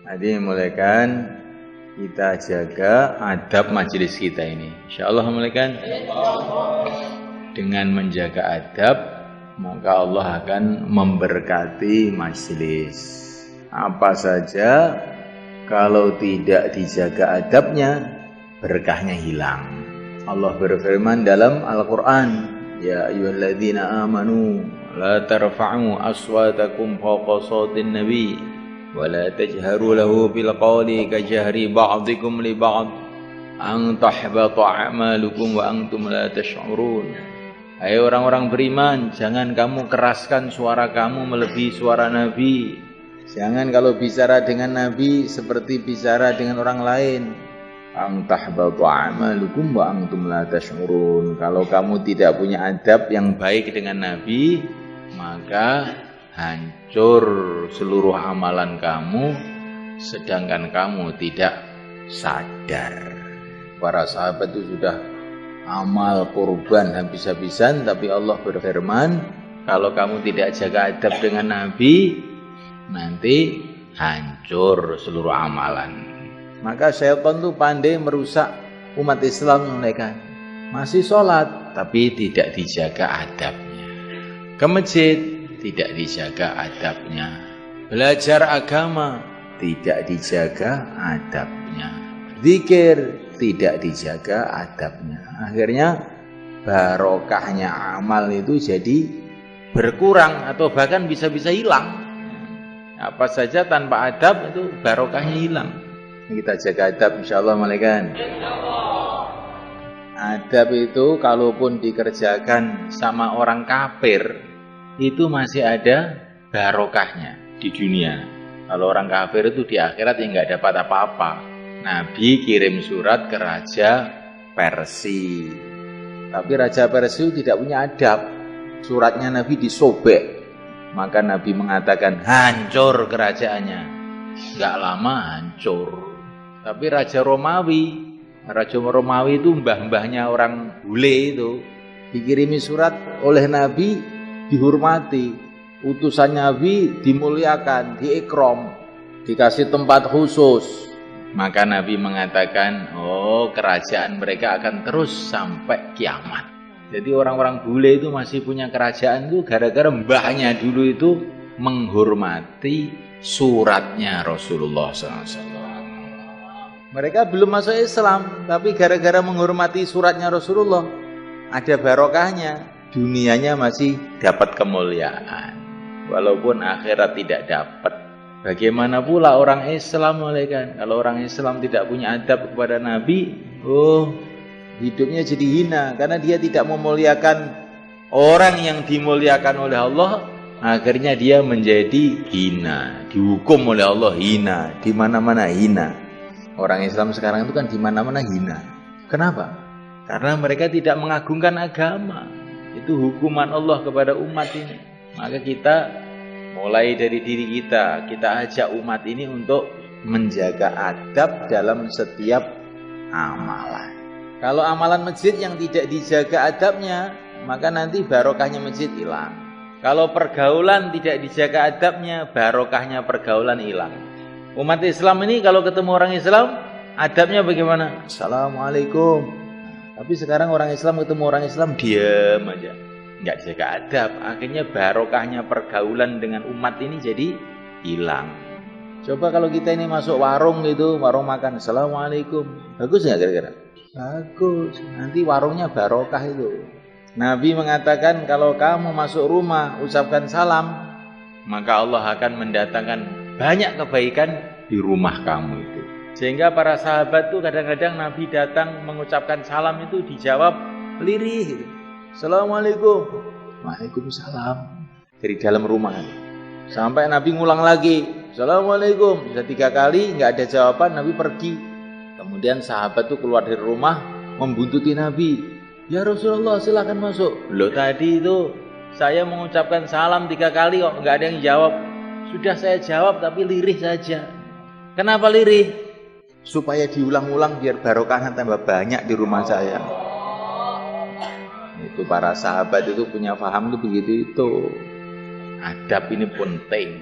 Jadi mulaikan kita jaga adab majelis kita ini. Insyaallah mulaikan. Dengan menjaga adab, maka Allah akan memberkati majelis. Apa saja kalau tidak dijaga adabnya, berkahnya hilang. Allah berfirman dalam Al-Quran, ya ayyuhalladzina amanu la tarfa'u aswatakum fawqa sawtin nabi wa la tajharu lahu bil qawli kajahri ba'dikum li ba'd an tahbata a'malukum wa antum la tash'urun. Hai orang-orang beriman, jangan kamu keraskan suara kamu melebihi suara Nabi. Jangan kalau bicara dengan Nabi seperti bicara dengan orang lain. An tahbata a'malukum wa antum la tash'urun. Kalau kamu tidak punya adab yang baik dengan Nabi, maka hancur seluruh amalan kamu, sedangkan kamu tidak sadar. Para sahabat itu sudah amal kurban habis-habisan, tapi Allah berfirman, kalau kamu tidak jaga adab dengan Nabi, nanti hancur seluruh amalan. Maka syaitan itu pandai merusak umat Islam mereka. Masih sholat, tapi tidak dijaga adabnya. Ke masjid, tidak dijaga adabnya. Belajar agama, tidak dijaga adabnya. Zikir, tidak dijaga adabnya. Akhirnya barokahnya amal itu jadi berkurang atau bahkan bisa-bisa hilang. Apa saja tanpa adab itu barokahnya hilang. Kita jaga adab insyaallah malaikat. Adab itu kalaupun dikerjakan sama orang kafir, itu masih ada barokahnya di dunia. Kalau orang kafir itu di akhirat ya nggak dapat apa-apa. Nabi kirim surat ke Raja Persia, tapi Raja Persia tidak punya adab. Suratnya Nabi disobek, maka Nabi mengatakan hancur kerajaannya. Nggak lama hancur. Tapi Raja Romawi itu mbah-mbahnya orang bule itu, dikirimi surat oleh Nabi, dihormati. Utusan Nabi dimuliakan, diikram, dikasih tempat khusus. Maka Nabi mengatakan, oh kerajaan mereka akan terus sampai kiamat. Jadi orang-orang bule itu masih punya kerajaan itu gara-gara mbahnya dulu itu menghormati suratnya Rasulullah SAW. Mereka belum masuk Islam, tapi gara-gara menghormati suratnya Rasulullah, ada barokahnya, dunianya masih dapat kemuliaan, walaupun akhirat tidak dapat. Bagaimana pula orang Islam, kalau orang Islam tidak punya adab kepada Nabi, hidupnya jadi hina, karena dia tidak memuliakan orang yang dimuliakan oleh Allah. Akhirnya dia menjadi hina, dihukum oleh Allah hina, di mana-mana hina. Orang Islam sekarang itu kan di mana-mana hina. Kenapa? Karena mereka tidak mengagungkan agama. Itu hukuman Allah kepada umat ini. Maka kita mulai dari diri kita ajak umat ini untuk menjaga adab dalam setiap amalan. Kalau amalan masjid yang tidak dijaga adabnya, maka nanti barokahnya masjid hilang. Kalau pergaulan tidak dijaga adabnya, barokahnya pergaulan hilang. Umat Islam ini kalau ketemu orang Islam, adabnya bagaimana? Assalamualaikum. Tapi sekarang orang Islam ketemu orang Islam, diam aja, nggak jaga adab. Akhirnya barokahnya pergaulan dengan umat ini jadi hilang. Coba kalau kita ini masuk warung gitu, warung makan, Assalamualaikum, bagus nggak kira-kira? Bagus, nanti warungnya barokah itu. Nabi mengatakan kalau kamu masuk rumah ucapkan salam, maka Allah akan mendatangkan banyak kebaikan di rumah kamu itu. Sehingga para sahabat tuh kadang-kadang Nabi datang mengucapkan salam itu dijawab lirih gitu. Assalamualaikum. Waalaikumsalam. Dari dalam rumah. Sampai Nabi ngulang lagi. Assalamualaikum. Bisa 3 kali nggak ada jawaban, Nabi pergi. Kemudian sahabat tuh keluar dari rumah membuntuti Nabi. Ya Rasulullah silakan masuk. Loh tadi itu saya mengucapkan salam 3 kali kok nggak ada yang jawab. Sudah saya jawab tapi lirih saja. Kenapa lirih? Supaya diulang-ulang biar barokahnya tambah banyak di rumah saya. Itu para sahabat itu punya paham itu begitu itu. Adab ini penting.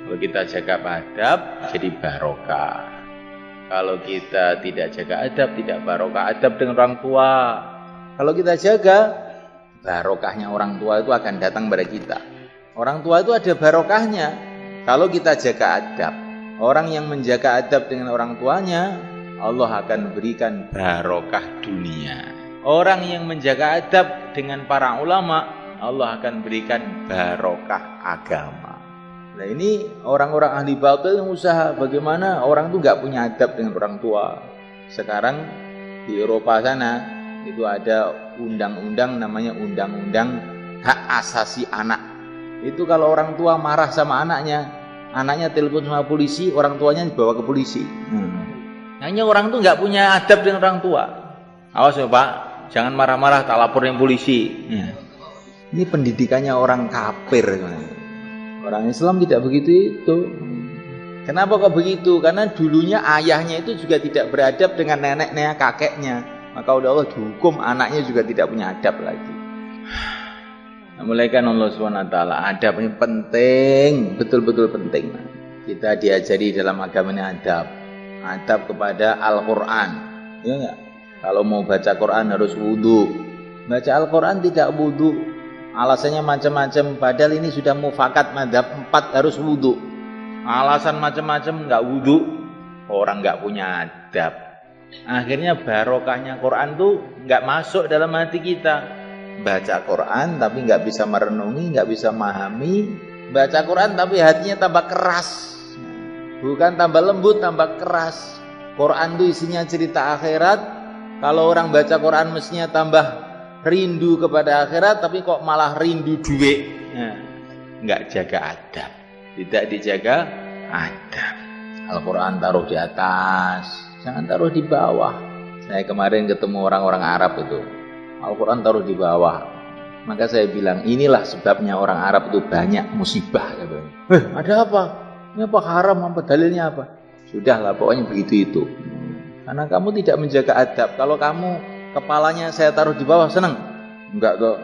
Kalau kita jaga adab, jadi barokah. Kalau kita tidak jaga adab, tidak barokah. Adab dengan orang tua. Kalau kita jaga, barokahnya orang tua itu akan datang pada kita. Orang tua itu ada barokahnya kalau kita jaga adab. Orang yang menjaga adab dengan orang tuanya, Allah akan berikan barokah dunia. Orang yang menjaga adab dengan para ulama, Allah akan berikan barokah agama. Nah ini orang-orang ahli batil yang usaha bagaimana orang itu nggak punya adab dengan orang tua. Sekarang di Eropa sana itu ada undang-undang namanya Undang-Undang Hak Asasi Anak. Itu kalau orang tua marah sama anaknya telepon sama polisi, orang tuanya dibawa ke polisi. Hanya orang itu nggak punya adab dengan orang tua. Awas ya Pak, jangan marah-marah, tak laporin polisi. Ini pendidikannya orang kafir. Orang Islam tidak begitu itu. Kenapa kok begitu? Karena dulunya ayahnya itu juga tidak beradab dengan neneknya, kakeknya. Maka oleh Allah dihukum anaknya juga tidak punya adab lagi. Mulaikan Allah SWT, adab ini penting, betul-betul penting. Kita diajari dalam agama ini adab. Adab kepada Al-Quran. Ya enggak? Kalau mau baca Quran harus wudu. Baca Al-Quran tidak wudu. Alasannya macam-macam. Padahal ini sudah mufakat madhab 4 harus wudu. Alasan macam-macam enggak wudu. Orang enggak punya adab. Akhirnya barokahnya Quran tuh enggak masuk dalam hati kita. Baca Quran tapi nggak bisa merenungi, nggak bisa memahami. Baca Quran tapi hatinya tambah keras. Bukan tambah lembut, tambah keras. Quran itu isinya cerita akhirat. Kalau orang baca Quran mestinya tambah rindu kepada akhirat, tapi kok malah rindu duit. Nggak jaga adab. Tidak dijaga adab. Al-Quran taruh di atas, jangan taruh di bawah. Saya kemarin ketemu orang-orang Arab itu. Al-Quran taruh di bawah. Maka saya bilang, inilah sebabnya orang Arab itu banyak musibah. Ada apa? Ini apa haram? Apa dalilnya apa? Sudahlah, pokoknya begitu itu. Karena kamu tidak menjaga adab. Kalau kamu kepalanya saya taruh di bawah, senang? Enggak toh.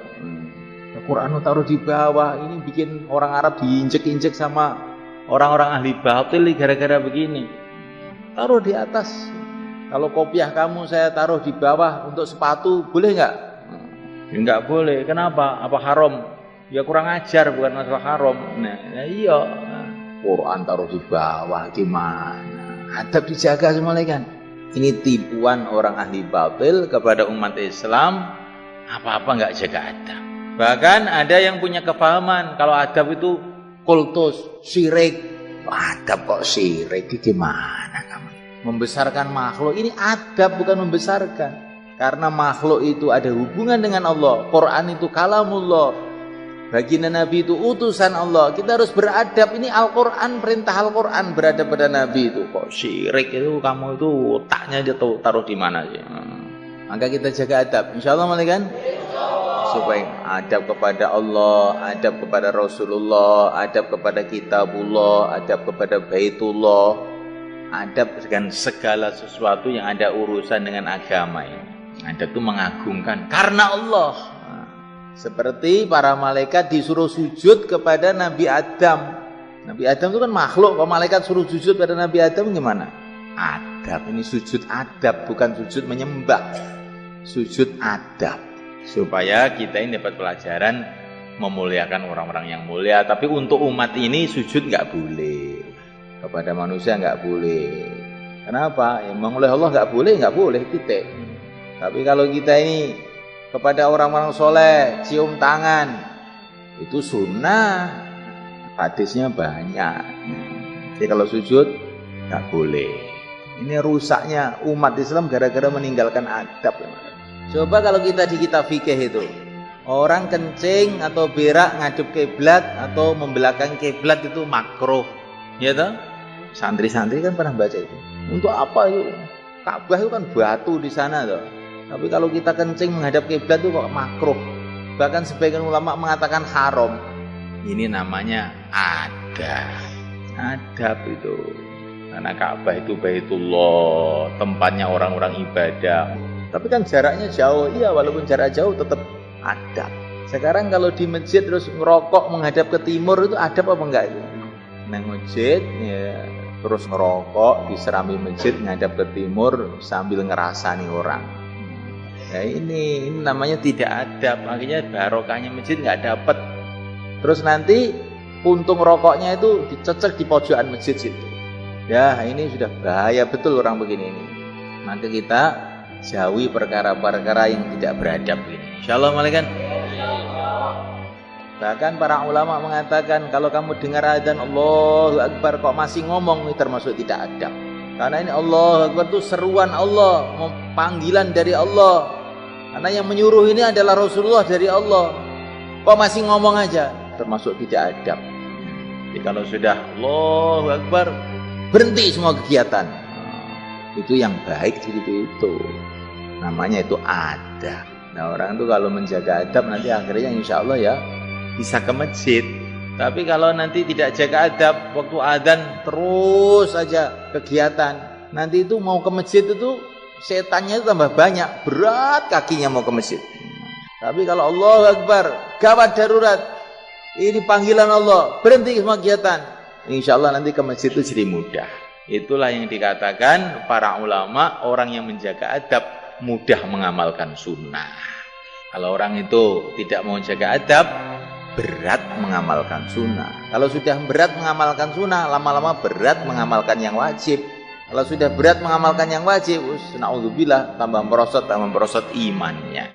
Al-Quran taruh di bawah. Ini bikin orang Arab diinjek-injek sama orang-orang ahli batil gara-gara begini. Taruh di atas. Kalau kopiah kamu saya taruh di bawah untuk sepatu, boleh nggak? Nggak boleh. Kenapa? Apa haram? Ya kurang ajar, bukan masalah haram. Nah iya. Quran taruh di bawah gimana? Adab dijaga semua kan? Ini tipuan orang ahli batil kepada umat Islam. Apa-apa nggak jaga adab. Bahkan ada yang punya kepahaman kalau adab itu kultus, syirik. Adab kok syirik? Gimana kamu? Membesarkan makhluk, ini adab bukan membesarkan. Karena makhluk itu ada hubungan dengan Allah. Quran itu kalamullah. Baginda Nabi itu utusan Allah. Kita harus beradab. Ini Al-Quran, perintah Al-Quran beradab pada Nabi itu. Kok syirik itu kamu itu otaknya aja taruh di mana sih? Maka kita jaga adab. Insya Allah kan? Supaya adab kepada Allah, adab kepada Rasulullah, adab kepada Kitabullah, adab kepada Baitullah. Adab dengan segala sesuatu yang ada urusan dengan agama ini. Adab itu mengagungkan karena Allah. Seperti para malaikat disuruh sujud kepada Nabi Adam. Nabi Adam itu kan makhluk. Kalau malaikat suruh sujud pada Nabi Adam gimana? Adab. Ini sujud adab, bukan sujud menyembah. Sujud adab. Supaya kita ini dapat pelajaran memuliakan orang-orang yang mulia. Tapi untuk umat ini sujud nggak boleh. Kepada manusia nggak boleh. Kenapa? Emang oleh Allah nggak boleh titik. Tapi kalau kita ini kepada orang-orang soleh cium tangan, itu sunnah. Hadisnya banyak. Jadi kalau sujud nggak boleh. Ini rusaknya umat Islam gara-gara meninggalkan adab. Coba kalau kita di kitab fikih itu, orang kencing atau berak ngadep kiblat atau membelakangi kiblat itu makruh, ya toh? Santri-santri kan pernah baca itu. Untuk apa itu? Ka'bah itu kan batu di sana toh. Tapi kalau kita kencing menghadap kiblat itu kok makruh. Bahkan sebagian ulama mengatakan haram. Ini namanya adab. Adab itu. Karena Ka'bah itu Baitullah, tempatnya orang-orang ibadah. Tapi kan jaraknya jauh. Iya, walaupun jarak jauh tetap adab. Sekarang kalau di masjid terus ngerokok menghadap ke timur itu adab apa enggak itu? nang masjid ya, terus ngerokok di serami masjid ngadap ke timur sambil ngerasani orang. Nah ini namanya tidak adab, akhirnya barokahnya masjid nggak dapat. Terus nanti puntung rokoknya itu dicecek di pojokan masjid situ. Ya ini sudah bahaya betul orang begini ini. Maka kita jauhi perkara-perkara yang tidak beradab ini. Insyaallah malaikat. Bahkan para ulama mengatakan kalau kamu dengar adzan Allahu Akbar kok masih ngomong ini termasuk tidak adab. Karena ini Allahu Akbar itu seruan Allah, panggilan dari Allah. Karena yang menyuruh ini adalah Rasulullah dari Allah. Kok masih ngomong aja termasuk tidak adab. Jadi kalau sudah Allahu Akbar berhenti semua kegiatan. Itu yang baik itu. Namanya itu adab. Nah orang itu kalau menjaga adab nanti akhirnya insya Allah ya bisa ke masjid. Tapi kalau nanti tidak jaga adab, waktu adzan terus aja kegiatan, nanti itu mau ke masjid itu setannya itu tambah banyak, berat kakinya mau ke masjid. Tapi kalau Allahu Akbar, gawat darurat, ini panggilan Allah, berhenti semua kegiatan, insya Allah nanti ke masjid itu jadi mudah. Itulah yang dikatakan para ulama, orang yang menjaga adab mudah mengamalkan sunnah. Kalau orang itu tidak mau jaga adab, berat mengamalkan sunnah. Kalau sudah berat mengamalkan sunnah, lama-lama berat mengamalkan yang wajib. Kalau sudah berat mengamalkan yang wajib, na'udzubillah, tambah merosot imannya.